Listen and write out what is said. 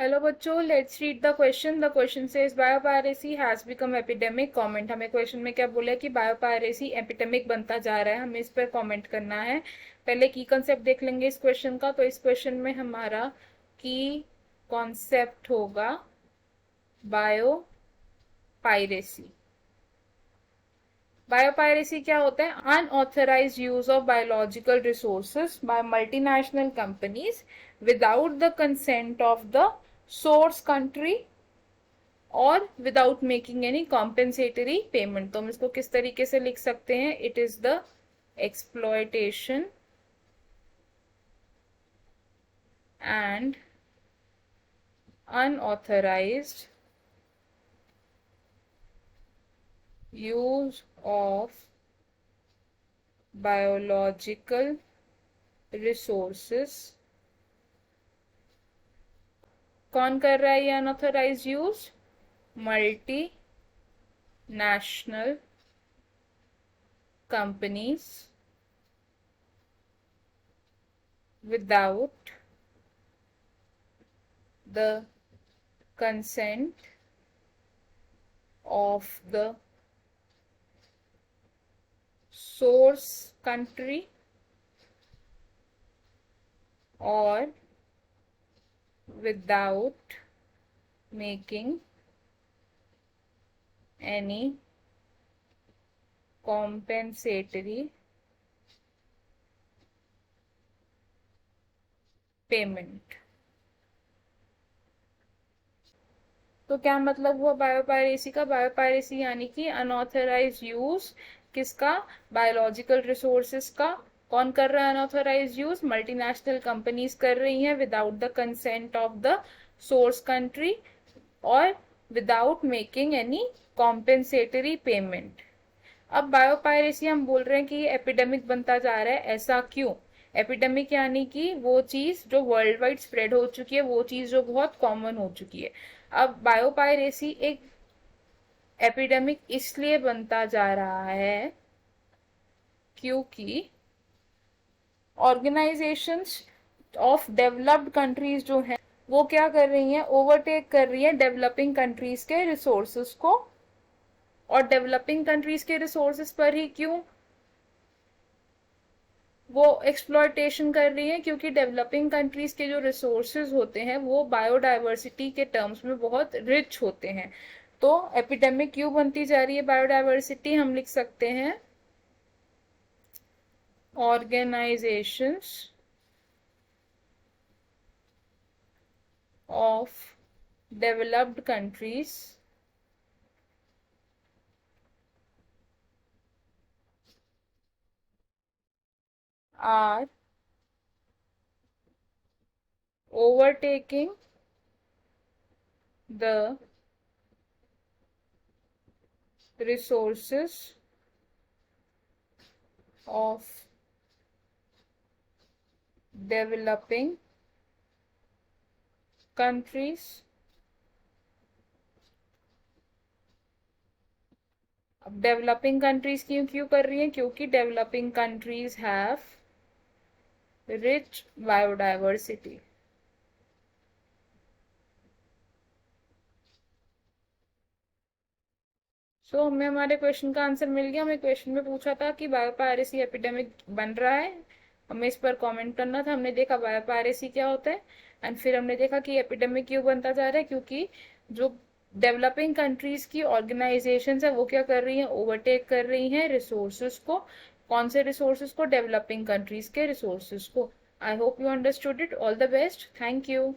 Hello बच्चों, let's read the question. The question says biopiracy has become epidemic. Comment. हमें question में क्या बोला है कि बायोपायरेसी एपिडेमिक बनता जा रहा है. हमें इस पर कमेंट करना है. पहले की कंसेप्ट देख लेंगे इस क्वेश्चन का. तो इस क्वेश्चन में हमारा की कॉन्सेप्ट होगा बायोपायरेसी. बायोपायरेसी क्या होता है? Unauthorized use of biological resources by multinational companies without the consent of the source country और without making any compensatory payment. तो हम इसको किस तरीके से लिख सकते हैं? It is the exploitation and unauthorized use of biological resources. कौन कर रहा है ये unauthorized use? Multinational companies without the consent of the source country or without making any compensatory payment. तो क्या मतलब हुआ बायोपायरेसी का? बायोपायरेसी यानी कि अनऑथराइज्ड यूज किसका? बायोलॉजिकल रिसोर्सेज का. कौन कर रहा है अनऑथराइज्ड यूज? मल्टीनेशनल कंपनीज कर रही हैं without the consent of the source country और without making any compensatory payment. अब बायोपायरेसी हम बोल रहे हैं कि ये एपिडेमिक बनता जा रहा है. ऐसा क्यों? एपिडेमिक यानी कि वो चीज जो वर्ल्ड वाइड स्प्रेड हो चुकी है, वो चीज जो बहुत कॉमन हो चुकी है. अब बायोपायरेसी एक एपिडेमिक इसलिए बनता जा रहा है क्योंकि ऑर्गेनाइजेशंस ऑफ डेवलप्ड कंट्रीज जो हैं वो क्या कर रही हैं? ओवरटेक कर रही हैं डेवलपिंग कंट्रीज के रिसोर्सेज को. और डेवलपिंग कंट्रीज के रिसोर्सेज पर ही क्यों वो एक्सप्लॉयटेशन कर रही है? क्योंकि डेवलपिंग कंट्रीज के जो रिसोर्सेज होते हैं वो बायोडाइवर्सिटी के टर्म्स में बहुत रिच होते हैं. तो एपिडेमिक क्यों बनती जा रही है बायोडाइवर्सिटी? हम लिख सकते हैं organisations of developed countries are overtaking the resources of developing countries. अब डेवलपिंग कंट्रीज क्यों क्यों कर रही हैं? क्योंकि developing countries have rich biodiversity. So हमें हमारे क्वेश्चन का आंसर मिल गया. हमें क्वेश्चन में पूछा था कि बायोपायरेसी एपिडेमिक बन रहा है, हमें इस पर कमेंट करना था. हमने देखा बायोपायरेसी क्या होता है एंड फिर हमने देखा कि एपिडेमिक क्यों बनता जा रहा है. क्योंकि जो डेवलपिंग कंट्रीज की ऑर्गेनाइजेशंस है वो क्या कर रही हैं? ओवरटेक कर रही हैं रिसोर्सेज को. कौन से रिसोर्सेज को? डेवलपिंग कंट्रीज के रिसोर्सेज को. I hope you understood it. All the best. Thank you.